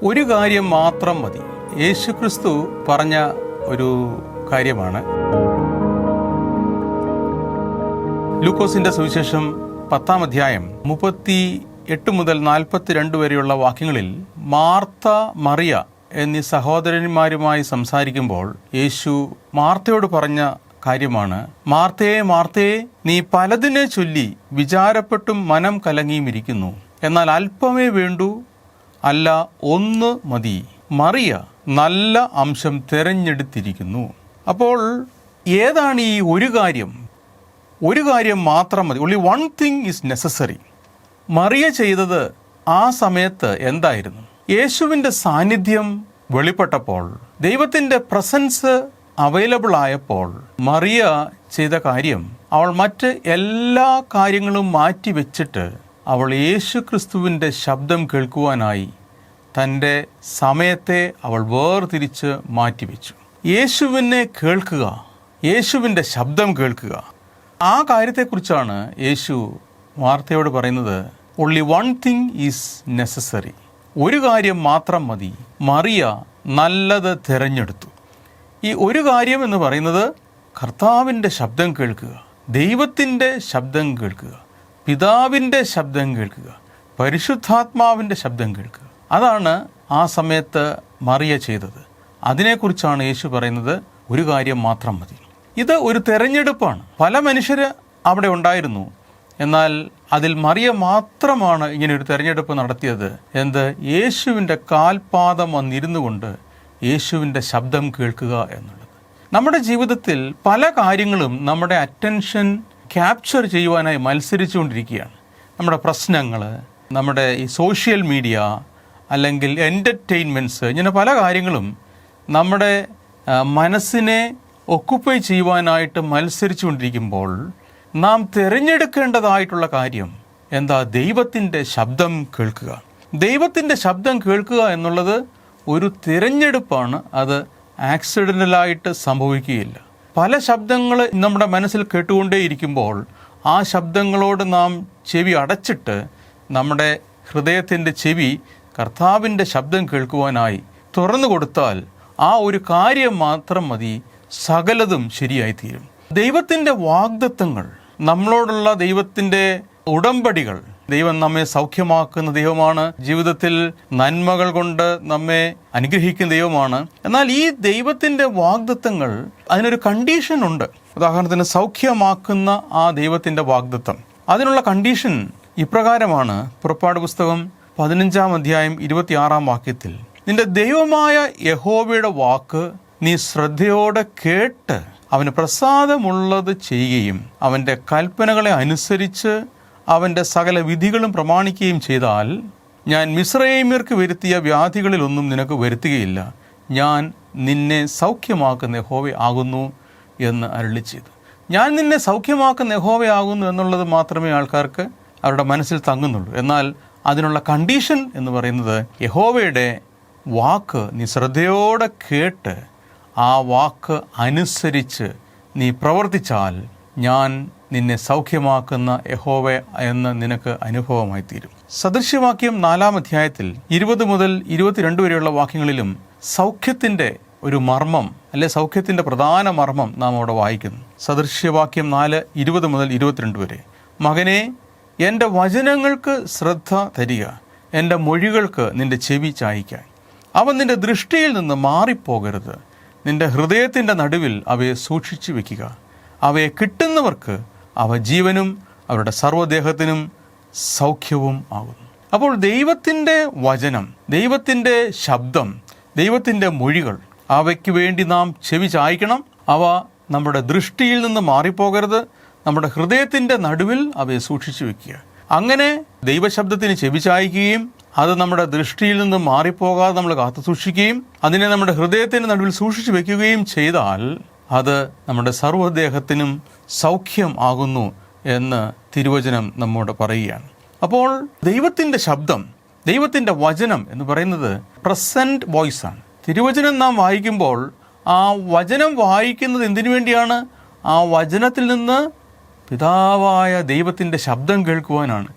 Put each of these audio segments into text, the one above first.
ഒരു കാര്യം മാത്രം മതി. യേശുക്രിസ്തു പറഞ്ഞ ഒരു കാര്യമാണ്. ലൂക്കോസിന്റെ സുവിശേഷം 10-ാം അധ്യായം 38 മുതൽ 42 വരെയുള്ള വാക്യങ്ങളിൽ മാർത്ത, മറിയ എന്നീ സഹോദരന്മാരുമായി സംസാരിക്കുമ്പോൾ യേശു മാർത്തയോട് പറഞ്ഞ കാര്യമാണ്: മാർത്തയെ, മാർത്തയെ, നീ പലതിനെ ചൊല്ലി വിചാരപ്പെട്ടും മനം കലങ്ങിയുമിരിക്കുന്നു. എന്നാൽ അല്പമേ വേണ്ടൂ, അല്ല ഒന്ന് മതി. മറിയ നല്ല അംശം തിരഞ്ഞെടുത്തിരിക്കുന്നു. അപ്പോൾ ഏതാണ് ഈ ഒരു കാര്യം? ഒരു കാര്യം മാത്രം മതി. only one thing is necessary. Mariya ചെയ്തത് ആ സമയത്ത് എന്തായിരുന്നു? യേശുവിൻ്റെ സാന്നിധ്യം വെളിപ്പെട്ടപ്പോൾ, ദൈവത്തിൻ്റെ പ്രസൻസ് അവൈലബിൾ ആയപ്പോൾ മറിയ ചെയ്ത കാര്യം, അവൾ മറ്റ് എല്ലാ കാര്യങ്ങളും മാറ്റി വെച്ചിട്ട് അവൾ യേശു ക്രിസ്തുവിൻ്റെ ശബ്ദം കേൾക്കുവാനായി തൻ്റെ സമയത്തെ അവൾ വേർതിരിച്ച് മാറ്റിവെച്ചു. യേശുവിനെ കേൾക്കുക, യേശുവിൻ്റെ ശബ്ദം കേൾക്കുക, ആ കാര്യത്തെക്കുറിച്ചാണ് യേശു മാർത്തയോട് പറയുന്നത്. only one thing is necessary. ഒരു കാര്യം മാത്രം മതി. മറിയ നല്ലത് തിരഞ്ഞെടുത്തു. ഈ ഒരു കാര്യം എന്ന് പറയുന്നത് കർത്താവിൻ്റെ ശബ്ദം കേൾക്കുക, ദൈവത്തിൻ്റെ ശബ്ദം കേൾക്കുക, പിതാവിൻ്റെ ശബ്ദം കേൾക്കുക, പരിശുദ്ധാത്മാവിൻ്റെ ശബ്ദം കേൾക്കുക. അതാണ് ആ സമയത്ത് മറിയ ചെയ്തത്. അതിനെക്കുറിച്ചാണ് യേശു പറയുന്നത് ഒരു കാര്യം മാത്രം മതി. ഇത് ഒരു തെരഞ്ഞെടുപ്പാണ്. പല മനുഷ്യർ അവിടെ ഉണ്ടായിരുന്നു, എന്നാൽ അതിൽ മറിയ മാത്രമാണ് ഇങ്ങനെ ഒരു തെരഞ്ഞെടുപ്പ് നടത്തിയത്. എന്ത്? യേശുവിൻ്റെ കാൽപാദം വന്നിരുന്നു കൊണ്ട് യേശുവിൻ്റെ ശബ്ദം കേൾക്കുക എന്നുള്ളത്. നമ്മുടെ ജീവിതത്തിൽ പല കാര്യങ്ങളും നമ്മുടെ അറ്റൻഷൻ ക്യാപ്ചർ ചെയ്യുവാനായി മത്സരിച്ചുകൊണ്ടിരിക്കുകയാണ്. നമ്മുടെ പ്രശ്നങ്ങൾ, നമ്മുടെ ഈ സോഷ്യൽ മീഡിയ, അല്ലെങ്കിൽ എൻ്റർടൈൻമെൻറ്റ്സ്, ഇങ്ങനെ പല കാര്യങ്ങളും നമ്മുടെ മനസ്സിനെ ഒക്കുപ്പൈ ചെയ്യുവാനായിട്ട് മത്സരിച്ചുകൊണ്ടിരിക്കുമ്പോൾ നാം തിരഞ്ഞെടുക്കേണ്ടതായിട്ടുള്ള കാര്യം എന്താ? ദൈവത്തിൻ്റെ ശബ്ദം കേൾക്കുക. ദൈവത്തിൻ്റെ ശബ്ദം കേൾക്കുക എന്നുള്ളത് ഒരു തിരഞ്ഞെടുപ്പാണ്. അത് ആക്സിഡൻ്റലായിട്ട് സംഭവിക്കുകയില്ല. പല ശബ്ദങ്ങൾ നമ്മുടെ മനസ്സിൽ കേട്ടുകൊണ്ടേയിരിക്കുമ്പോൾ ആ ശബ്ദങ്ങളോട് നാം ചെവി അടച്ചിട്ട് നമ്മുടെ ഹൃദയത്തിൻ്റെ ചെവി കർത്താവിൻ്റെ ശബ്ദം കേൾക്കുവാനായി തുറന്നു കൊടുത്താൽ ആ ഒരു കാര്യം മാത്രം മതി, സകലതും ശരിയായിത്തീരും. ദൈവത്തിൻ്റെ വാഗ്ദത്തങ്ങൾ, നമ്മളോടുള്ള ദൈവത്തിൻ്റെ ഉടമ്പടികൾ, ദൈവം നമ്മെ സൗഖ്യമാക്കുന്ന ദൈവമാണ്, ജീവിതത്തിൽ നന്മകൾ കൊണ്ട് നമ്മെ അനുഗ്രഹിക്കുന്ന ദൈവമാണ്. എന്നാൽ ഈ ദൈവത്തിൻ്റെ വാഗ്ദത്തങ്ങൾ, അതിനൊരു കണ്ടീഷൻ ഉണ്ട്. ഉദാഹരണത്തിന് സൗഖ്യമാക്കുന്ന ആ ദൈവത്തിൻ്റെ വാഗ്ദത്തം, അതിനുള്ള കണ്ടീഷൻ ഇപ്രകാരമാണ്. പുറപ്പാട് പുസ്തകം 15-ാം അധ്യായം 26-ാം വാക്യത്തിൽ, നിന്റെ ദൈവമായ യഹോവയുടെ വാക്ക് നീ ശ്രദ്ധയോടെ കേട്ട് അവന് പ്രസാദമുള്ളത് ചെയ്യുകയും അവൻ്റെ കൽപ്പനകളെ അനുസരിച്ച് അവൻ്റെ സകല വിധികളും പ്രമാണിക്കുകയും ചെയ്താൽ ഞാൻ മിസ്രയീമ്യർക്ക് വരുത്തിയ വ്യാധികളിലൊന്നും നിനക്ക് വരുത്തുകയില്ല. ഞാൻ നിന്നെ സൗഖ്യമാക്കുന്ന യഹോവ ആകുന്നു എന്ന് അരുളി ചെയ്തു. ഞാൻ നിന്നെ സൗഖ്യമാക്കുന്ന യഹോവ ആകുന്നു എന്നുള്ളത് മാത്രമേ ആൾക്കാർക്ക് അവരുടെ മനസ്സിൽ തങ്ങുന്നുള്ളൂ. എന്നാൽ അതിനുള്ള കണ്ടീഷൻ എന്ന് പറയുന്നത് യഹോവയുടെ വാക്ക് നീ ശ്രദ്ധയോടെ കേട്ട് ആ വാക്ക് അനുസരിച്ച് നീ പ്രവർത്തിച്ചാൽ ഞാൻ നിന്നെ സൗഖ്യമാക്കുന്ന യഹോവ എന്ന് നിനക്ക് അനുഭവമായി തീരും. സദൃശ്യവാക്യം 4-ാം അധ്യായത്തിൽ 20 മുതൽ 22 വരെയുള്ള വാക്യങ്ങളിലും സൗഖ്യത്തിൻ്റെ ഒരു മർമ്മം, അല്ലെ സൗഖ്യത്തിൻ്റെ പ്രധാന മർമ്മം നാം അവിടെ വായിക്കുന്നു. സദൃശ്യവാക്യം 4, 20 മുതൽ 22 വരെ. മകനെ, എൻ്റെ വചനങ്ങൾക്ക് ശ്രദ്ധ തരിക, എൻ്റെ മൊഴികൾക്ക് നിൻ്റെ ചെവി ചായ്ക്കാൻ. അവ നിൻ്റെ ദൃഷ്ടിയിൽ നിന്ന് മാറിപ്പോകരുത്. നിൻ്റെ ഹൃദയത്തിൻ്റെ നടുവിൽ അവയെ സൂക്ഷിച്ചു വയ്ക്കുക. അവയെ കിട്ടുന്നവർക്ക് അവ ജീവനും അവരുടെ സർവ്വദേഹത്തിനും സൗഖ്യവും ആകുന്നു. അപ്പോൾ ദൈവത്തിൻ്റെ വചനം, ദൈവത്തിൻ്റെ ശബ്ദം, ദൈവത്തിൻ്റെ മൊഴികൾ, അവയ്ക്ക് വേണ്ടി നാം ചെവി ചായ്ക്കണം. അവ നമ്മുടെ ദൃഷ്ടിയിൽ നിന്ന് മാറിപ്പോകരുത്. നമ്മുടെ ഹൃദയത്തിൻ്റെ നടുവിൽ അവയെ സൂക്ഷിച്ചു വയ്ക്കുക. അങ്ങനെ ദൈവശബ്ദത്തിന് ചെവി ചായ്ക്കുകയും അത് നമ്മുടെ ദൃഷ്ടിയിൽ നിന്ന് മാറിപ്പോകാതെ നമ്മൾ കാത്തു സൂക്ഷിക്കുകയും അതിനെ നമ്മുടെ ഹൃദയത്തിൻ്റെ നടുവിൽ സൂക്ഷിച്ചു വെക്കുകയും ചെയ്താൽ അത് നമ്മുടെ സർവ്വദേഹത്തിനും സൗഖ്യം ആകുന്നു എന്ന് തിരുവചനം നമ്മോട് പറയുകയാണ്. അപ്പോൾ ദൈവത്തിൻ്റെ ശബ്ദം, ദൈവത്തിൻ്റെ വചനം എന്ന് പറയുന്നത് പ്രസൻറ്റ് വോയിസ് ആണ്. തിരുവചനം നാം വായിക്കുമ്പോൾ ആ വചനം വായിക്കുന്നത് എന്തിനു വേണ്ടിയാണ്? ആ വചനത്തിൽ നിന്ന് പിതാവായ ദൈവത്തിൻ്റെ ശബ്ദം കേൾക്കുവാനാണ്,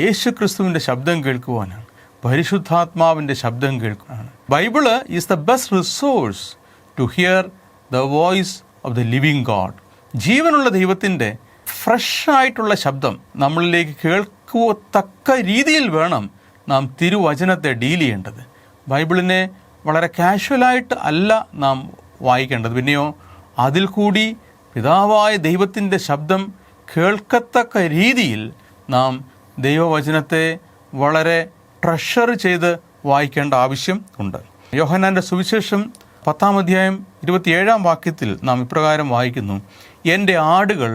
യേശു ക്രിസ്തുവിൻ്റെ ശബ്ദം കേൾക്കുവാനാണ്. പരിശുദ്ധാത്മാവിൻ്റെ ശബ്ദം കേൾക്കുകയാണ്. Bible is the best resource to hear the voice of the living God. ജീവനുള്ള ദൈവത്തിൻ്റെ ഫ്രഷായിട്ടുള്ള ശബ്ദം നമ്മളിലേക്ക് കേൾക്കത്തക്ക രീതിയിൽ വേണം നാം തിരുവചനത്തെ ഡീൽ ചെയ്യേണ്ടത്. ബൈബിളിനെ വളരെ കാഷ്വലായിട്ട് അല്ല നാം വായിക്കേണ്ടത്. പിന്നെയോ അതിൽ കൂടി പിതാവായ ദൈവത്തിൻ്റെ ശബ്ദം കേൾക്കത്തക്ക രീതിയിൽ നാം ദൈവവചനത്തെ വളരെ ട്രഷർ ചെയ്ത് വായിക്കേണ്ട ആവശ്യം ഉണ്ട്. യോഹന്നാൻ്റെ സുവിശേഷം 10-ാം അധ്യായം 27-ാം വാക്യത്തിൽ നാം ഇപ്രകാരം വായിക്കുന്നു, എൻ്റെ ആടുകൾ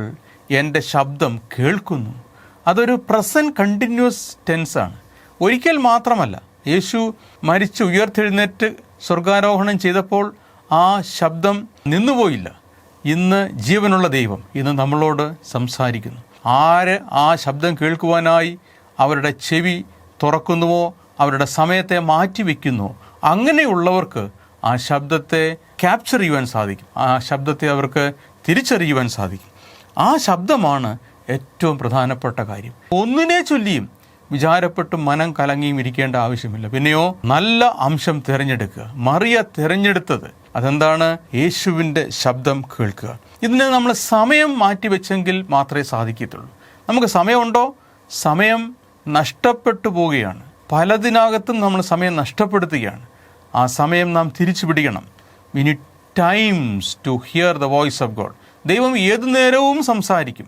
എൻ്റെ ശബ്ദം കേൾക്കുന്നു. അതൊരു പ്രസൻറ്റ് കണ്ടിന്യൂസ് ടെൻസാണ്. ഒരിക്കൽ മാത്രമല്ല. യേശു മരിച്ച് ഉയർത്തെഴുന്നേറ്റ് സ്വർഗാരോഹണം ചെയ്തപ്പോൾ ആ ശബ്ദം നിന്നുപോയില്ല. ഇന്ന് ജീവനുള്ള ദൈവം ഇന്ന് നമ്മളോട് സംസാരിക്കുന്നു. ആര് ആ ശബ്ദം കേൾക്കുവാനായി അവരുടെ ചെവി തുറക്കുന്നുവോ, അവരുടെ സമയത്തെ മാറ്റിവെക്കുന്നുവോ, അങ്ങനെയുള്ളവർക്ക് ആ ശബ്ദത്തെ ക്യാപ്ചർ ചെയ്യുവാൻ സാധിക്കും. ആ ശബ്ദത്തെ അവർക്ക് തിരിച്ചറിയുവാൻ സാധിക്കും. ആ ശബ്ദമാണ് ഏറ്റവും പ്രധാനപ്പെട്ട കാര്യം. ഒന്നിനെ ചൊല്ലിയും വിചാരപ്പെട്ടും മനം കലങ്ങിയും ഇരിക്കേണ്ട ആവശ്യമില്ല. പിന്നെയോ നല്ല അംശം തിരഞ്ഞെടുക്കുക. മറിയ തിരഞ്ഞെടുത്തത് അതെന്താണ്? യേശുവിൻ്റെ ശബ്ദം കേൾക്കുക. ഇതിന് നമ്മൾ സമയം മാറ്റിവെച്ചെങ്കിൽ മാത്രമേ സാധിക്കത്തുള്ളൂ. നമുക്ക് സമയമുണ്ടോ? സമയം നഷ്ടപ്പെട്ടു പോവുകയാണ്. പലതിനകത്തും നമ്മൾ സമയം നഷ്ടപ്പെടുത്തുകയാണ്. ആ സമയം നാം തിരിച്ചു പിടിക്കണം. We need times to hear the voice of God. ദൈവം ഏതു നേരവും സംസാരിക്കും.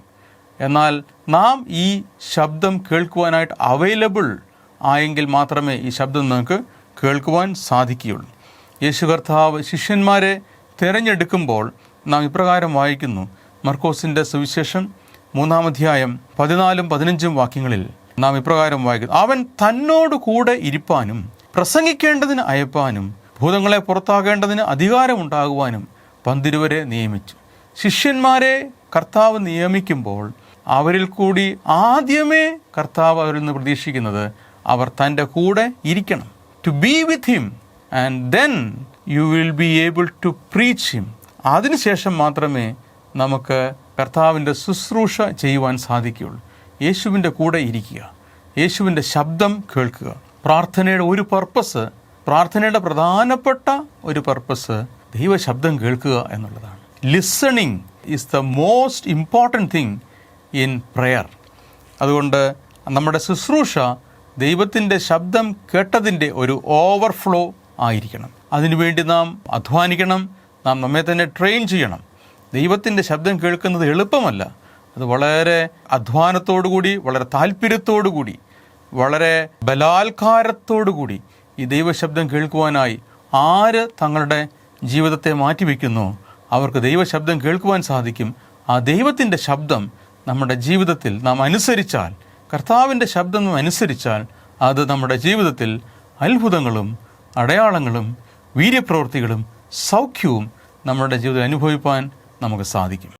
എന്നാൽ നാം ഈ ശബ്ദം കേൾക്കുവാനായിട്ട് അവൈലബിൾ ആയെങ്കിൽ മാത്രമേ ഈ ശബ്ദം നമുക്ക് കേൾക്കുവാൻ സാധിക്കുകയുള്ളൂ. യേശു കർത്താവ് ശിഷ്യന്മാരെ തിരഞ്ഞെടുക്കുമ്പോൾ നാം ഇപ്രകാരം വായിക്കുന്നു. മർക്കോസിൻ്റെ സുവിശേഷം 3-ാം അധ്യായം 14-15 വാക്യങ്ങളിൽ നാം ഇപ്രകാരം വായിക്കുന്നു, അവൻ തന്നോട് കൂടെ ഇരിപ്പാനും പ്രസംഗിക്കേണ്ടതിന് അയപ്പാനും ഭൂതങ്ങളെ പുറത്താകേണ്ടതിന് അധികാരമുണ്ടാകുവാനും 12 നിയമിച്ചു. ശിഷ്യന്മാരെ കർത്താവ് നിയമിക്കുമ്പോൾ അവരിൽ കൂടി ആദ്യമേ കർത്താവ് അവരിൽ നിന്ന് പ്രതീക്ഷിക്കുന്നത് അവർ തൻ്റെ കൂടെ ഇരിക്കണം. To be with him and then you will be able to preach him. അതിനുശേഷം മാത്രമേ നമുക്ക് കർത്താവിൻ്റെ ശുശ്രൂഷ ചെയ്യുവാൻ സാധിക്കുകയുള്ളൂ. യേശുവിൻ്റെ കൂടെ ഇരിക്കുക, യേശുവിൻ്റെ ശബ്ദം കേൾക്കുക. പ്രാർത്ഥനയുടെ ഒരു പർപ്പസ്, പ്രാർത്ഥനയുടെ പ്രധാനപ്പെട്ട ഒരു പർപ്പസ് ദൈവശബ്ദം കേൾക്കുക എന്നുള്ളതാണ്. Listening is the most important thing in prayer. അതുകൊണ്ട് നമ്മുടെ ശുശ്രൂഷ ദൈവത്തിൻ്റെ ശബ്ദം കേട്ടതിൻ്റെ ഒരു ഓവർഫ്ലോ ആയിരിക്കണം. അതിനുവേണ്ടി നാം അധ്വാനിക്കണം. നാം നമ്മെ തന്നെ ട്രെയിൻ ചെയ്യണം. ദൈവത്തിൻ്റെ ശബ്ദം കേൾക്കുന്നത് എളുപ്പമല്ല. അത് വളരെ അധ്വാനത്തോടുകൂടി, വളരെ താല്പര്യത്തോടുകൂടി, വളരെ ബലാത്കാരത്തോടുകൂടി ഈ ദൈവശബ്ദം കേൾക്കുവാനായി ആര് തങ്ങളുടെ ജീവിതത്തെ മാറ്റിവെക്കുന്നോ അവർക്ക് ദൈവശബ്ദം കേൾക്കുവാൻ സാധിക്കും. ആ ദൈവത്തിൻ്റെ ശബ്ദം നമ്മുടെ ജീവിതത്തിൽ നാം അനുസരിച്ചാൽ, കർത്താവിൻ്റെ ശബ്ദം നാം അനുസരിച്ചാൽ, അത് നമ്മുടെ ജീവിതത്തിൽ അത്ഭുതങ്ങളും അടയാളങ്ങളും വീര്യപ്രവൃത്തികളും സൗഖ്യവും നമ്മുടെ ജീവിതത്തിൽ അനുഭവിപ്പാൻ നമുക്ക് സാധിക്കും.